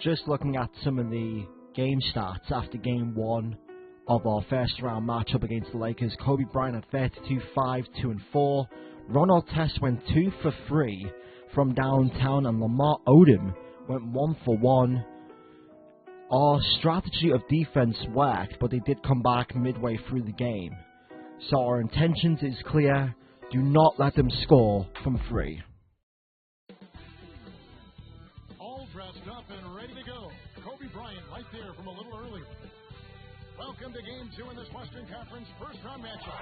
just looking at some of the game stats after game 1 of our first round matchup against the Lakers, Kobe Bryant had 32, 5, 2 and 4. Ron Artest went 2 for 3 from downtown, and Lamar Odom went 1 for 1. Our strategy of defense worked, but they did come back midway through the game. So our intentions is clear. Do not let them score from 3. All dressed up and ready to go. Kobe Bryant right there from a little earlier. Welcome to Game 2 in this Western Conference first-round matchup.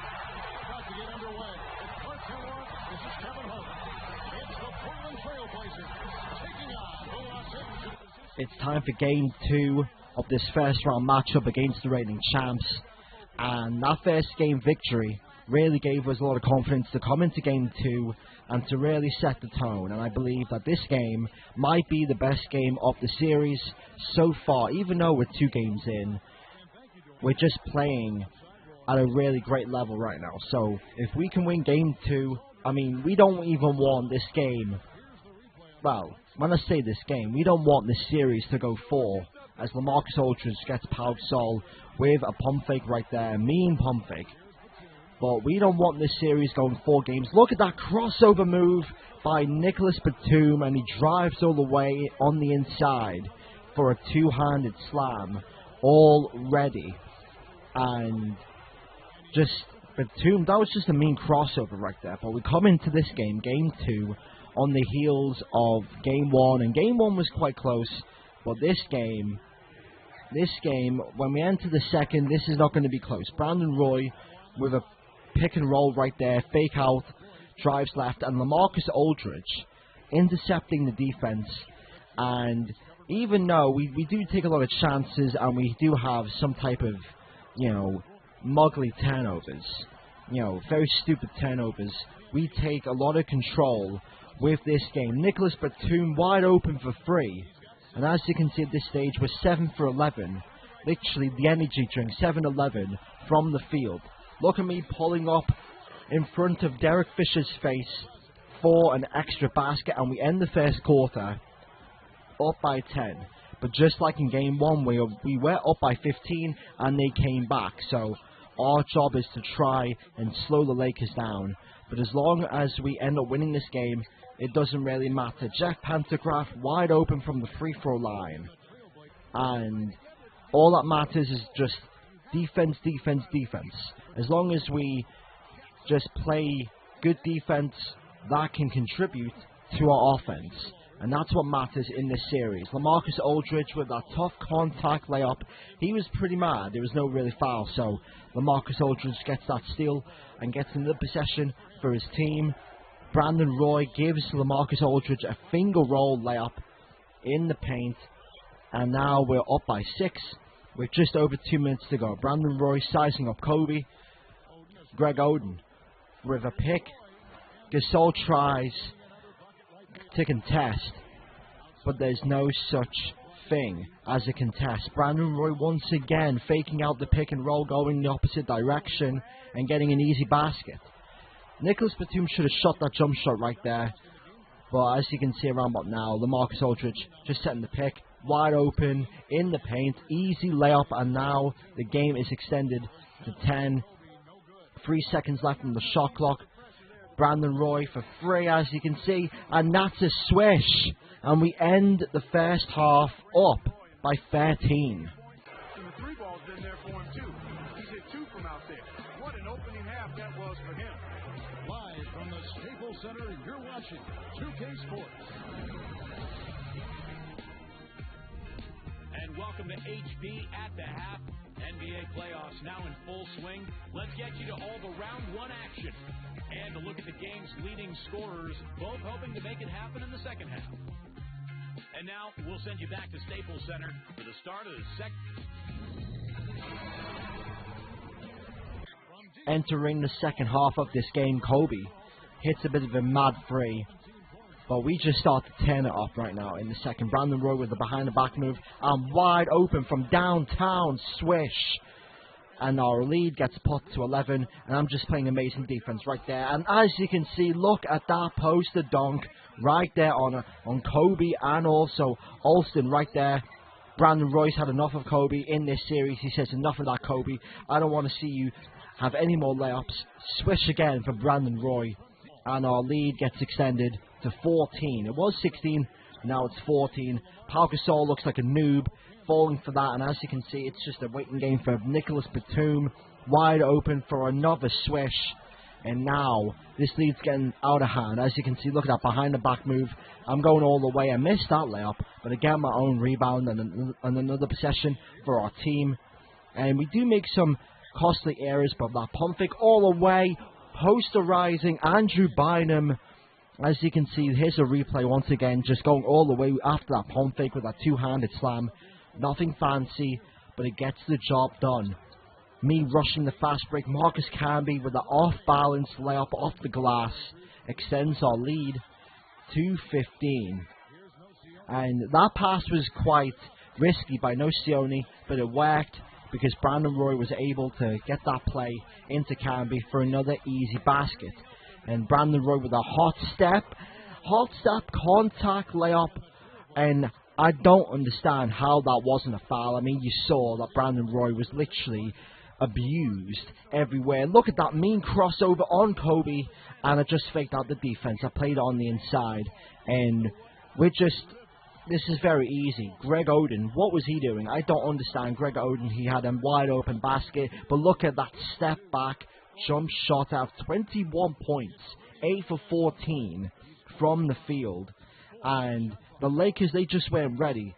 About to get underway. It's Cartel. This is Kevin Hart. It's the Portland Trailblazers taking on the Los Angeles. It's time for Game 2 of this first-round matchup against the reigning champs. And that first game victory really gave us a lot of confidence to come into Game 2 and to really set the tone. And I believe that this game might be the best game of the series so far, even though we're 2 games in. We're just playing at a really great level right now. So if we can win Game 2, I mean, we don't even want this game. Well, when I say this game, we don't want this series to go 4, as LaMarcus Aldridge gets Pau Gasol with a pump fake right there, mean pump fake. But we don't want this series going 4 games. Look at that crossover move by Nicholas Batum, and he drives all the way on the inside for a 2-handed slam already. And just Batum, that was just a mean crossover right there. But we come into this game, Game 2, on the heels of Game 1, and Game 1 was quite close, but this game, when we enter the second, this is not going to be close. Brandon Roy with a pick and roll right there, fake out, drives left, and LaMarcus Aldridge intercepting the defense. And even though we do take a lot of chances and we do have some type of, muggly turnovers, very stupid turnovers, we take a lot of control with this game. Nicholas Batum wide open for 3. And as you can see at this stage, we're 7 for 11. Literally the energy drink, 7-11 from the field. Look at me pulling up in front of Derek Fisher's face for an extra basket, and we end the first quarter up by 10. But just like in Game 1, we were up by 15 and they came back. So our job is to try and slow the Lakers down. But as long as we end up winning this game, it doesn't really matter. Jack Pantograph wide open from the free throw line. And all that matters is just defense, defense, defense. As long as we just play good defense, that can contribute to our offense. And that's what matters in this series. LaMarcus Aldridge with that tough contact layup. He was pretty mad. There was no really foul. So LaMarcus Aldridge gets that steal and gets another possession for his team. Brandon Roy gives LaMarcus Aldridge a finger roll layup in the paint. And now we're up by 6 with just over 2 minutes to go. Brandon Roy sizing up Kobe. Greg Oden with a pick. Gasol tries to contest, but there's no such thing as a contest. Brandon Roy once again faking out the pick and roll, going the opposite direction and getting an easy basket. Nicholas Batum should have shot that jump shot right there, but as you can see around about now, LaMarcus Aldridge just setting the pick, wide open in the paint, easy layup, and now the game is extended to 10. 3 seconds left on the shot clock. Brandon Roy for 3, as you can see, and that's a swish. And we end the first half up by 13. And the 3 ball's been there for him too. He's hit 2 from out there. What an opening half that was for him. Live from the Staples Center, you're watching 2K Sports. And welcome to HB at the half. NBA playoffs now in full swing. Let's get you to all the round 1 action and a look at the game's leading scorers, both hoping to make it happen in the second half. And now we'll send you back to Staples Center for the start of the second. Entering the second half of this game, Kobe hits a bit of a mad 3. But we just start to turn it up right now in the second. Brandon Roy with the behind-the-back move. And wide open from downtown. Swish. and our lead gets put to 11, and I'm just playing amazing defense right there. And as you can see, look at that poster dunk right there on Kobe and also Alston right there. Brandon Roy's had enough of Kobe in this series. He says, enough of that, Kobe. I don't want to see you have any more layups. Swish again for Brandon Roy, and our lead gets extended to 14. It was 16, now it's 14. Pau Gasol looks like a noob, falling for that, and as you can see, it's just a waiting game for Nicholas Batum, wide open for another swish, and now this lead's getting out of hand. As you can see, look at that behind the back move. I'm going all the way. I missed that layup, but again, my own rebound and another possession for our team, and we do make some costly errors, but that pump fake all the way, posterizing Andrew Bynum. As you can see, here's a replay once again, just going all the way after that pump fake with that two-handed slam. Nothing fancy, but it gets the job done. Me rushing the fast break. Marcus Camby with the off-balance layup off the glass extends our lead to 15. And that pass was quite risky by Nocioni, but it worked because Brandon Roy was able to get that play into Camby for another easy basket. And Brandon Roy with a hot step contact layup, and I don't understand how that wasn't a foul. I mean, you saw that Brandon Roy was literally abused everywhere. Look at that mean crossover on Kobe, and I just faked out the defense. I played on the inside, and this is very easy. Greg Oden, what was he doing? I don't understand. Greg Oden, he had a wide open basket, but look at that step back jump shot out of 21 points, 8 for 14 from the field, and the Lakers, they just weren't ready.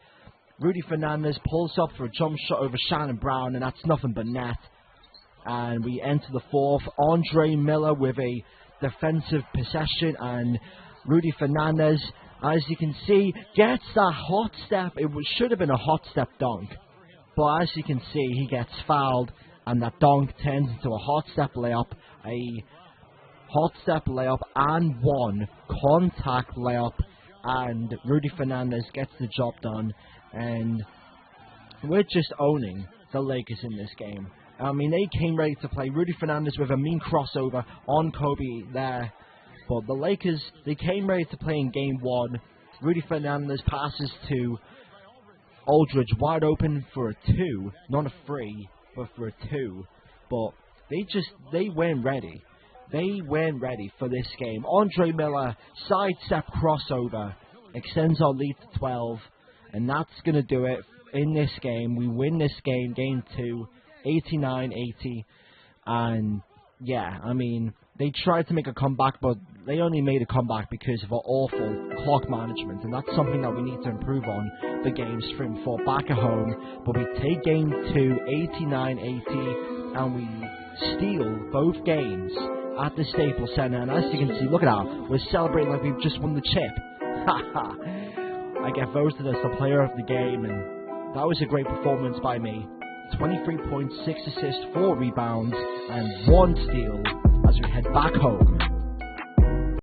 Rudy Fernandez pulls up for a jump shot over Shannon Brown, and that's nothing but net. And we enter the fourth. Andre Miller with a defensive possession, and Rudy Fernandez, as you can see, gets that hot step. It should have been a hot step dunk, but as you can see, he gets fouled, and that dunk turns into a hot step layup, and one contact layup, and Rudy Fernandez gets the job done, and we're just owning the Lakers in this game. I mean, they came ready to play. Rudy Fernandez with a mean crossover on Kobe there, but the Lakers, they came ready to play in game one. Rudy Fernandez passes to Aldridge, wide open for a 2, not a 3, but for a 2, but they weren't ready. They weren't ready for this game. Andre Miller, sidestep crossover, extends our lead to 12, and that's going to do it in this game. We win this game, game 2, 89-80, and yeah, I mean, they tried to make a comeback, but they only made a comeback because of our awful clock management, and that's something that we need to improve on the games 3 and 4 back at home. But we take game 2, 89-80, and we steal both games at the Staples Center, and as you can see, look at that, we're celebrating like we've just won the chip. I get voted as the player of the game, and that was a great performance by me. 23 points, 6 assists, 4 rebounds, and 1 steal as we head back home.